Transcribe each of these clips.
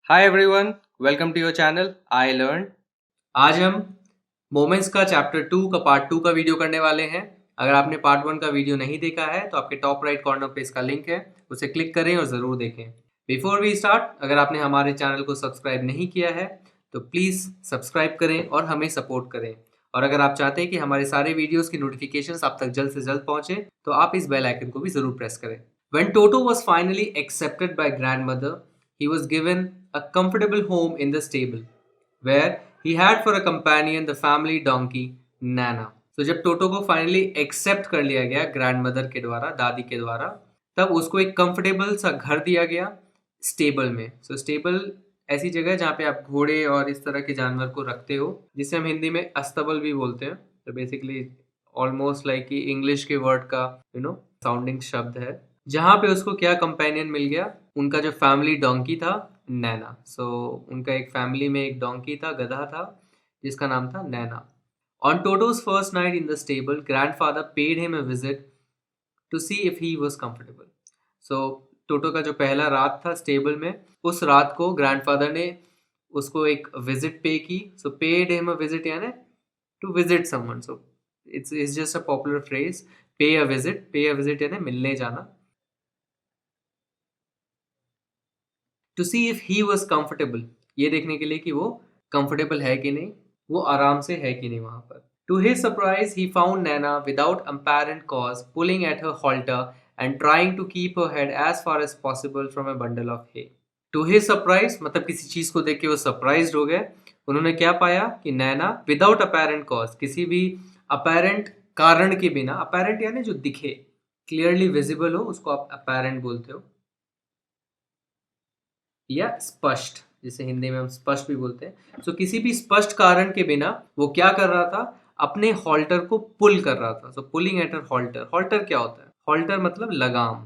Hi everyone, welcome to your channel I learn. आज हम moments का चैप्टर 2 का पार्ट 2 का वीडियो करने वाले हैं। अगर आपने पार्ट 1 का वीडियो नहीं देखा है तो आपके टॉप राइट कॉर्नर पे इसका लिंक है, उसे क्लिक करें और ज़रूर देखें। बिफोर वी स्टार्ट, अगर आपने हमारे चैनल को सब्सक्राइब नहीं किया है तो प्लीज़ सब्सक्राइब करें और हमें सपोर्ट करें। और अगर आप चाहते हैं कि हमारे सारे वीडियोज़ की नोटिफिकेशन आप तक जल्द से जल्द पहुँचे तो आप इस बेल आइकन को भी ज़रूर प्रेस करें। When Toto was finally accepted by grandmother, he was given a comfortable home in the stable, where he had for a companion the family donkey Nana. तो जब टोटो को फाइनली एक्सेप्ट कर लिया गया ग्रैंडमदर के द्वारा, दादी के द्वारा, तब उसको एक कंफर्टेबल सा घर दिया गया स्टेबल में। सो स्टेबल ऐसी जगह है जहाँ पे आप घोड़े और इस तरह के जानवर को रखते हो, जिसे हम हिंदी में अस्तबल भी बोलते हैं। तो बेसिकली ऑलमोस्ट लाइक कि इंग्लिश के वर्ड का साउंडिंग शब्द है, जहाँ पे उसको क्या कंपेनियन मिल गया, उनका जो फैमिली डोंकी था नैना। सो उनका एक फैमिली में एक डोंकी था, गधा था, जिसका नाम था Naina. On Toto's first night in the stable, grandfather paid him a visit to see if he was comfortable. So Toto का जो पहला रात था स्टेबल में, उस रात को ग्रैंडफादर ने उसको एक विजिट पे की। So paid him a visit यानी to visit someone. So it's just a popular phrase, pay a visit. Pay a visit यानी मिलने जाना। To see if he was comfortable, ये देखने के लिए कि वो कंफर्टेबल है कि नहीं, वो आराम से है कि नहीं वहां पर। To his surprise he found Naina without apparent cause pulling at her halter and trying to keep her head as far as possible from a bundle of hay. To his surprise मतलब किसी चीज को देख के वो सरप्राइज हो गए। उन्होंने क्या पाया कि नैना विदाउट अपेरेंट कॉज, किसी भी अपेरेंट कारण के बिना, अपेरेंट यानी जो दिखे, क्लियरली विजिबल हो, उसको आप अपेरेंट बोलते हो, या स्पष्ट, जिसे हिंदी में हम स्पष्ट भी बोलते हैं। सो किसी भी स्पष्ट कारण के बिना वो क्या कर रहा था, अपने हॉल्टर को पुल कर रहा था। So pulling at her halter. Halter क्या होता है? हॉल्टर मतलब लगाम।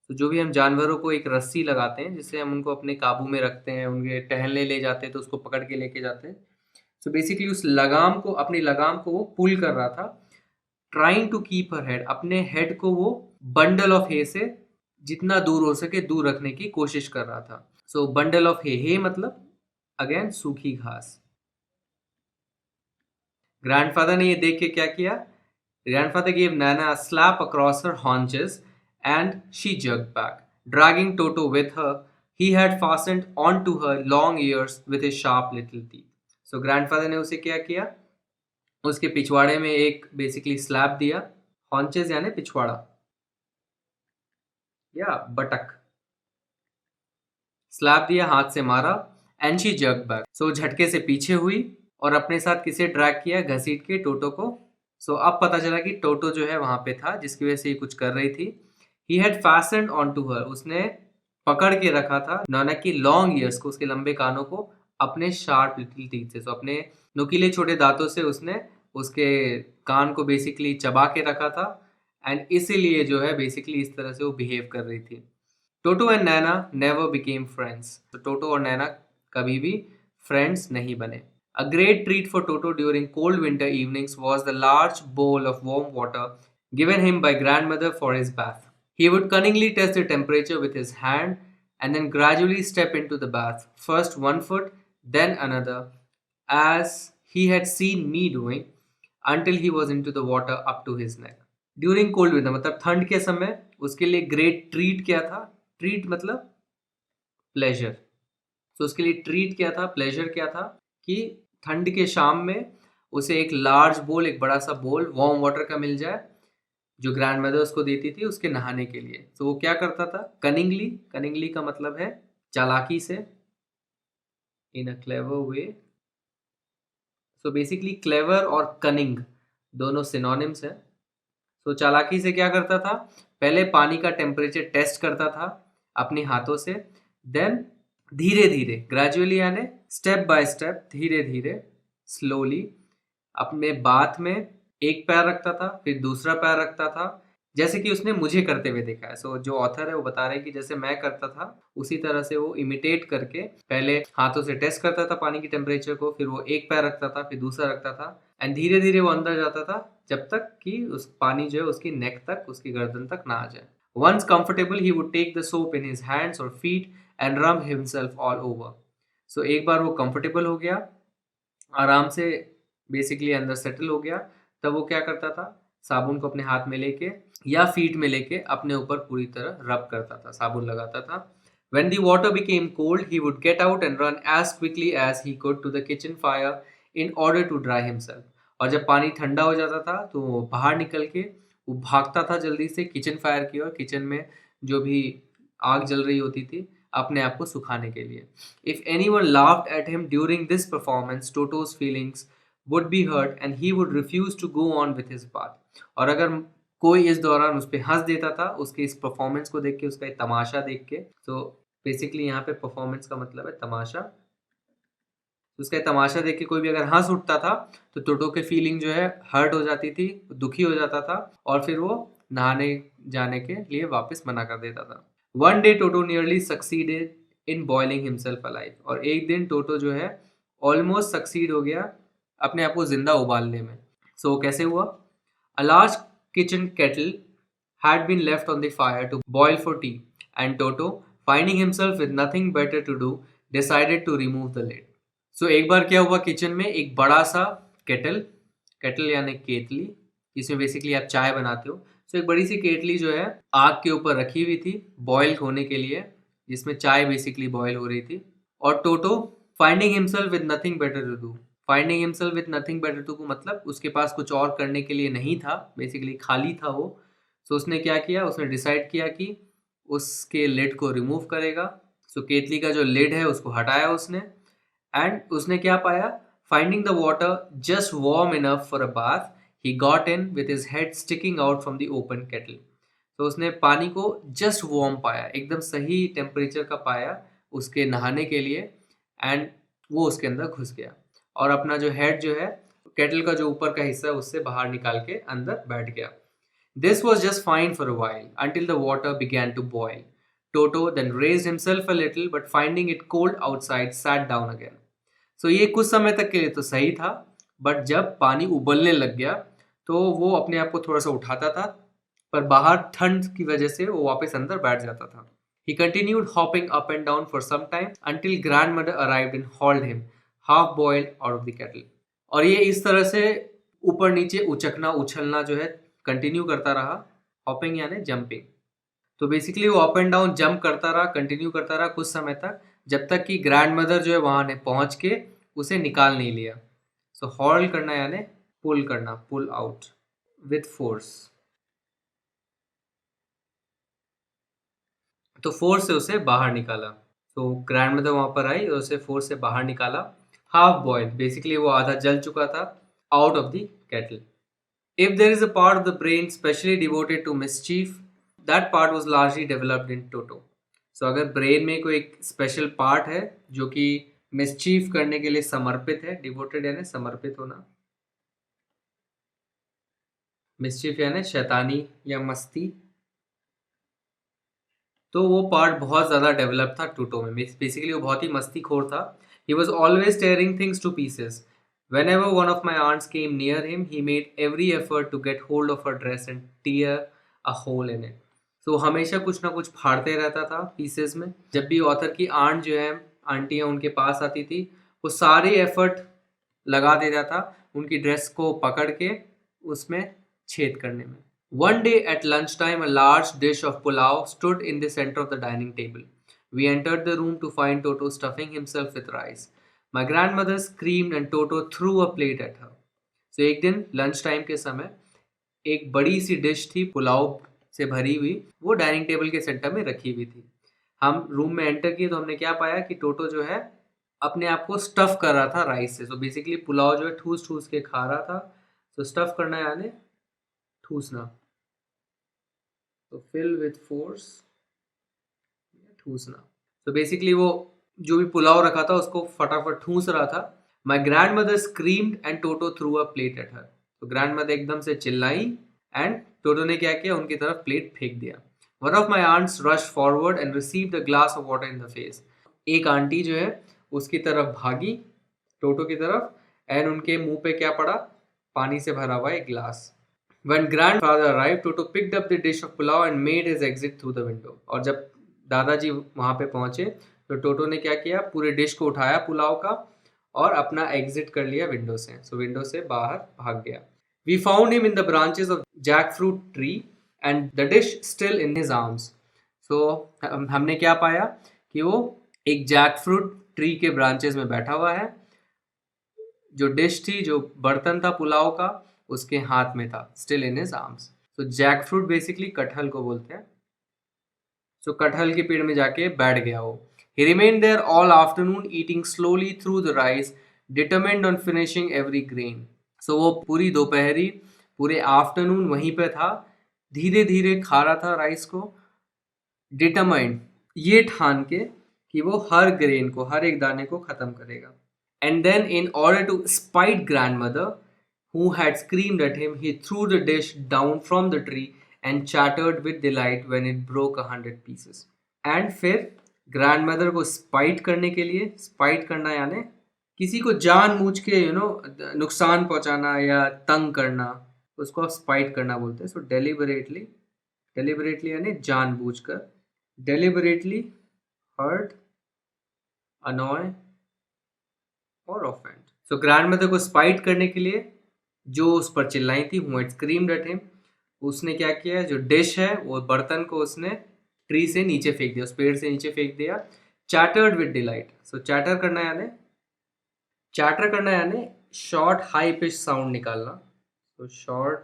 तो जो भी हम जानवरों को एक रस्सी लगाते हैं जिससे हम उनको अपने काबू में रखते हैं, उनके टहलने ले जाते हैं तो उसको पकड़ के लेके जाते हैं। सो बेसिकली उस लगाम को, अपनी लगाम को वो पुल कर रहा था। Trying to keep her head, अपने हेड को वो बंडल ऑफ हे से जितना दूर हो सके दूर रखने की कोशिश कर रहा था। सो बंडल ऑफ हे मतलब अगेन सूखी घास। ग्रैंडफादर ने ये देख के क्या किया? Grandfather gave Nana a slap across her haunches and she jerked back, dragging Toto with her. He had fastened onto her long ears with his sharp little teeth. So grandfather ने उसे क्या किया? उसके पिछवाड़े में एक बेसिकली स्लैप दिया। Haunches यानी पिछवाड़ा या बटक। स्लैप दिया, हाथ से मारा। एंड शी जर्क बैक, सो झटके से पीछे हुई और अपने साथ किसे ड्रैग किया? घसीट के टोटो को। सो अब पता चला कि टोटो जो है वहां पे था, जिसकी वजह से ये कुछ कर रही थी। He had fastened on to her, उसने पकड़ के रखा था नाना की लॉन्ग ईयर्स को, उसके लंबे कानों को, अपने शार्प लिटिल टीथ से। सो अपने नुकीले छोटे दांतों से उसने उसके कान को बेसिकली चबा के रखा था। एंड इसीलिए जो है बेसिकली इस तरह से वो बिहेव कर रही थी। Toto and Naina never became friends. तो टोटो और नैना कभी भी फ्रेंड्स नहीं बने। A great treat for Toto during cold winter evenings was the large bowl of warm water given him by grandmother for his bath. He would cunningly test the temperature with his hand and then gradually step into the bath, first one foot, then another, as he had seen me doing, until he was into the water up to his neck. During cold winter मतलब ठंड के समय उसके लिए great treat क्या था? Treat मतलब pleasure. तो उसके लिए ट्रीट क्या था, प्लेजर क्या था, कि ठंड के शाम में उसे एक लार्ज बोल, एक बड़ा सा बोल वार्म वाटर का मिल जाए, जो ग्रैंड मदर उसको देती थी उसके नहाने के लिए। तो वो क्या करता था? कनिंगली। कनिंगली का मतलब है चालाकी से, in a clever way. So basically clever और कनिंग दोनों सिनोनिम्स हैं। तो चालाकी से क्या करता था? पहले पानी का टेम्परेचर टेस्ट करता था अपने हाथों से, देन धीरे धीरे, ग्रेजुअली यानी स्टेप बाय स्टेप, धीरे धीरे, स्लोली, अपने बाथ में एक पैर रखता था, फिर दूसरा पैर रखता था, जैसे कि उसने मुझे करते हुए देखा है। सो जो ऑथर है वो बता रहे हैं कि जैसे मैं करता था उसी तरह से वो इमिटेट करके पहले हाथों से टेस्ट करता था पानी की टेम्परेचर को, फिर वो एक पैर रखता था, फिर दूसरा रखता था, एंड धीरे धीरे वो अंदर जाता था जब तक कि उस पानी जो है उसकी नेक तक, उसकी गर्दन तक ना आ जाए। Once comfortable, he would take the soap in his hands or feet and rub himself all over. So एक बार वो comfortable हो गया, आराम से बेसिकली अंदर सेटल हो गया, तब वो क्या करता था, साबुन को अपने हाथ में लेके या फीट में लेके अपने ऊपर पूरी तरह रब करता था, साबुन लगाता था. When the water became cold, he would get out and run as quickly as he could to the kitchen fire in order to dry himself. और जब पानी ठंडा हो जाता था तो वो बाहर निकल के वो भागता था जल्दी से किचन फायर की ओर, किचन में जो भी आग जल रही होती थी अपने आप को सुखाने के लिए. If anyone laughed at him during this performance, Toto's feelings would be hurt and he would refuse to go on with his path. और अगर कोई इस दौरान उस पर हंस देता था उसके इस परफॉर्मेंस को देख के, उसका एक तमाशा देख के, तो बेसिकली यहाँ पे परफॉर्मेंस का मतलब है तमाशा, उसका तमाशा देख के कोई भी अगर हंस उठता था तो टोटो के फीलिंग जो है हर्ट हो जाती थी, दुखी हो जाता था और फिर वो नहाने जाने के लिए वापस मना कर देता था. One day toto nearly succeeded in boiling himself alive. और एक दिन टोटो जो है ऑलमोस्ट सक्सीड हो गया अपने आप को जिंदा उबालने में. सो कैसे हुआ? A large kitchen kettle had been left on the fire to boil for tea, and Toto, finding himself with nothing better to do, decided to remove the lid. So एक बार क्या हुआ, किचन में एक बड़ा सा केटल यानी केतली, जिसमें बेसिकली आप चाय बनाते हो. सो एक बड़ी सी केतली जो है आग के ऊपर रखी हुई थी बॉयल होने के लिए, जिसमें चाय बेसिकली बॉयल हो रही थी. और Toto finding himself with nothing better to do, finding himself with nothing better to do मतलब उसके पास कुछ और करने के लिए नहीं था, बेसिकली खाली था वो. तो उसने क्या किया, उसने डिसाइड किया कि उसके लिड को रिमूव करेगा. सो केतली का जो लिड है उसको हटाया उसने, एंड उसने क्या पाया, finding the water just warm enough for a bath, he got in with his head sticking out from the open kettle. तो उसने पानी को जस्ट वार्म पाया, एकदम सही टेम्परेचर का पाया उसके नहाने के लिए, एंड वो उसके अंदर घुस गया और अपना जो हेड जो है केटल का जो ऊपर का हिस्सा है उससे बाहर निकाल के अंदर बैठ गया. This was just fine for a while, until the water began to boil. Toto then raised himself a little, but finding it cold outside, sat down again. So ये कुछ समय तक के लिए तो सही था, but जब पानी उबलने लग गया तो वो अपने आप को थोड़ा सा उठाता था, पर बाहर ठंड की वजह से वो वापस अंदर बैठ जाता था. He continued hopping up and down for some time until grandmother arrived and hauled him, half boiled, out of the kettle. और ये इस तरह से ऊपर नीचे उचकना उछलना जो है कंटिन्यू करता रहा. हॉपिंग यानी जंपिंग. तो बेसिकली वो अप एंड डाउन जंप करता रहा, कंटिन्यू करता रहा कुछ समय तक, जब तक कि ग्रैंड मदर जो है वहां ने पहुंच के उसे निकाल नहीं लिया. सो हॉल करना यानी पुल करना, पुल आउट विथ फोर्स. तो फोर्स से उसे बाहर निकाला. तो ग्रैंड मदर वहां पर आई और उसे फोर्स से बाहर निकाला. हाफ बॉइल्ड, बेसिकली वो आधा जल चुका था, out of the kettle. If there is a part of the brain specially devoted to mischief, that part was largely developed in Toto. So अगर ब्रेन में कोई एक स्पेशल पार्ट है जो कि मिसचीफ करने के लिए समर्पित है, डिवोटेड यानी समर्पित होना, मिसचीफ यानी शैतानी या मस्ती, तो वो पार्ट बहुत ज़्यादा डेवलप था टोटो में. बेसिकली वो बहुत ही मस्तीखोर था. He was always tearing things to pieces. Whenever one of my aunts came near him, he made every effort to get hold of her dress and tear a hole in it. So हमेशा कुछ ना कुछ फाड़ते रहता था pieces में. जब भी author की आंट जो है, आंटियाँ उनके पास आती थी, वो सारे एफर्ट लगा देता था उनकी ड्रेस को पकड़ के उसमें छेद करने में. One day at lunchtime, a large dish of pulao stood in the center of the dining table. We entered the room to find Toto stuffing himself with rice. My grandmother screamed and Toto threw a plate at her. So एक दिन lunch time के समय एक बड़ी सी dish थी पुलाव से भरी हुई, वो डाइनिंग टेबल के सेंटर में रखी हुई थी. हम रूम में एंटर किए तो हमने क्या पाया कि टोटो जो है अपने आप को स्टफ कर रहा था राइस से. सो बेसिकली पुलाव जो है ठूस ठूस के खा रहा था. तो स्टफ करना यानी ठूसना, तो फिल विथ फोर्स, ठूसना. तो बेसिकली वो जो भी पुलाव रखा था उसको फटाफट ठूस रहा था. My grand mother screamed and Toto through a plate at her. तो ग्रैंड मदर एकदम से चिल्लाई एंड टोटो ने क्या किया, उनकी तरफ प्लेट फेंक दिया. One of my aunts rush forward and received a glass of water in the face. एक आंटी जो है उसकी तरफ भागी, टोटो की तरफ, एंड उनके मुंह पे क्या पड़ा, पानी से भरा हुआ एक glass. When grandfather arrived, Toto picked up the dish of pulao and made his exit through the window. और जब दादाजी वहाँ पे पहुँचे तो टोटो ने क्या किया, पूरे डिश को उठाया पुलाव का और अपना एग्जिट कर लिया विंडो से। सो विंडो से बाहर भाग गया। We found him in the branches of jackfruit tree and the dish still in his arms. So हमने क्या पाया कि वो एक जैक फ्रूट ट्री के ब्रांचेस में बैठा हुआ है, जो डिश थी, जो बर्तन था पुलाव का, उसके हाथ में था, स्टिल इन हिज आर्म्स। तो जैक फ्रूट बेसिकली कटहल को बोलते हैं। सो कटहल के पेड़ में जाके बैठ गया वो। He remained there all afternoon eating slowly through the rice, determined on finishing every grain. So वो पूरी दोपहरी, पूरे आफ्टरनून वहीं पे था, धीरे धीरे खा रहा था राइस को, डिटरमाइंड ये ठान के कि वो हर ग्रेन को, हर एक दाने को खत्म करेगा। And then in order to spite grandmother who had screamed at him, he threw the dish down from the tree and chattered with delight when it broke 100 pieces. And फिर ग्रैंडमदर को spite करने के लिए, spite करना यानी किसी को जानबूझ के नुकसान पहुंचाना या तंग करना, उसको स्पाइट करना बोलते हैं। सो डेलिबरेटली, डेलिबरेटली यानी जानबूझकर, डेलिबरेटली हर्ट, अनॉय और ऑफेंड। सो ग्रैंडमदर को स्पाइट करने के लिए जो उस पर चिल्लाई थी, who had screamed at him, उसने क्या किया, जो डिश है वो बर्तन को उसने ट्री से नीचे फेंक दिया, उस पेड़ से नीचे फेंक दिया। चैटर्ड विद डिलाइट। सो चैटर करना यानी, चैटर करना यानी शॉर्ट हाई पिच साउंड निकालना। तो शॉर्ट,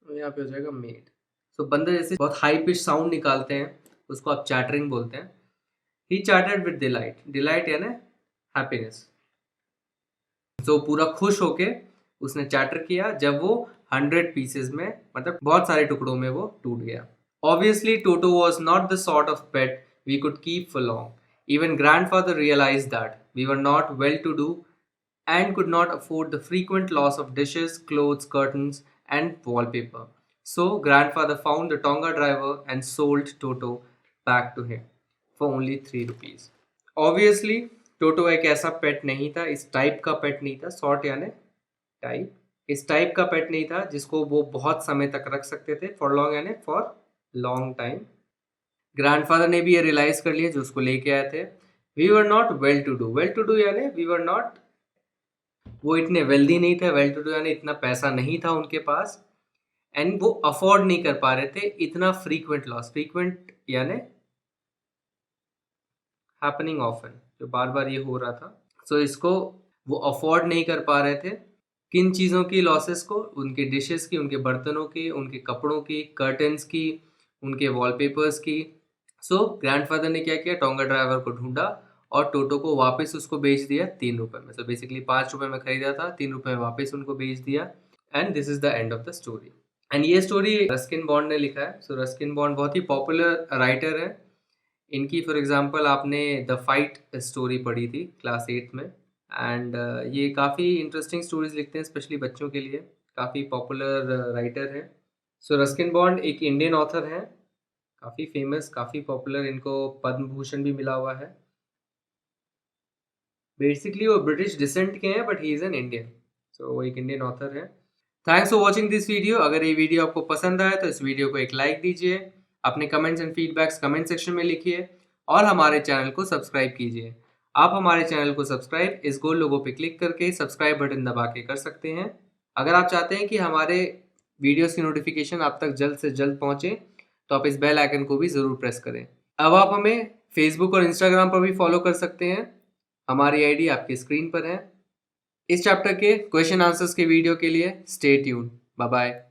यहाँ पे हो जाएगा मेड। सो बंदे जैसे बहुत हाई पिच साउंड निकालते हैं, उसको आप चैटरिंग बोलते हैं। ही चैटर्ड विद डिलाइट, डिलाइट यानी हैप्पीनेस। सो पूरा खुश होके उसने चैटर किया जब वो 100 पीसेस में, मतलब बहुत सारे टुकड़ों में वो टूट गया। Obviously, Toto was not the sort of pet we could keep for long. Even grandfather realized that we were not well-to-do and could not afford the frequent loss of dishes, clothes, curtains, and wallpaper. So, grandfather found the Tonga driver and sold Toto back to him for only 3 rupees. Obviously, Toto एक ऐसा पेट नहीं था, इस type का पेट नहीं था, sort यानी type, इस टाइप का पेट नहीं था जिसको वो बहुत समय तक रख सकते थे। फॉर लॉन्ग यानी फॉर लॉन्ग टाइम। ग्रैंडफादर ने भी ये रियलाइज कर लिया जो उसको लेके आए थे। We were not well to do, well to do यानी वी वर नॉट, वो इतने वेल्दी नहीं थे, वेल टू डू यानी इतना पैसा नहीं था उनके पास, एंड वो अफोर्ड नहीं कर पा रहे थे इतना फ्रीक्वेंट लॉस। फ्रीक्वेंट यानी हैपनिंग ऑफन, जो बार बार ये हो रहा था। सो इसको वो अफोर्ड नहीं कर पा रहे थे। किन चीज़ों की लॉसेस को, उनके डिशेस की, उनके बर्तनों की, उनके कपड़ों की, कर्टन्स की, उनके वॉलपेपर्स की। सो ग्रैंडफादर ने क्या किया, टोंगा ड्राइवर को ढूंढा और टोटो को वापस उसको बेच दिया 3 रुपये में। सो बेसिकली 5 रुपये में खरीदा था, 3 रुपये में वापस उनको बेच दिया। And this is the end of the story. And ये स्टोरी रस्किन बॉन्ड ने लिखा है। सो रस्किन बॉन्ड बहुत ही पॉपुलर राइटर है। इनकी फॉर एग्जांपल आपने द फाइट स्टोरी पढ़ी थी क्लास 8 में। एंड ये काफ़ी इंटरेस्टिंग स्टोरीज लिखते हैं, स्पेशली बच्चों के लिए। काफ़ी पॉपुलर राइटर हैं। सो रस्किन बॉन्ड एक इंडियन ऑथर हैं, काफ़ी फेमस, काफ़ी पॉपुलर, इनको पद्म भूषण भी मिला हुआ है। बेसिकली वो ब्रिटिश डिसेंट के हैं but he is an Indian. So वो एक इंडियन ऑथर है। Thanks for watching this video. अगर ये वीडियो आपको पसंद आया तो इस वीडियो को एक लाइक दीजिए, अपने comments and feedbacks comment section में लिखिए और हमारे चैनल को सब्सक्राइब कीजिए। आप हमारे चैनल को सब्सक्राइब इस गोल लोगो पे क्लिक करके सब्सक्राइब बटन दबा के कर सकते हैं। अगर आप चाहते हैं कि हमारे वीडियोस की नोटिफिकेशन आप तक जल्द से जल्द पहुंचे तो आप इस बेल आइकन को भी ज़रूर प्रेस करें। अब आप हमें फेसबुक और इंस्टाग्राम पर भी फॉलो कर सकते हैं। हमारी आईडी आपकी स्क्रीन पर है। इस चैप्टर के क्वेश्चन आंसर्स के वीडियो के लिए स्टे ट्यून्ड। Bye bye.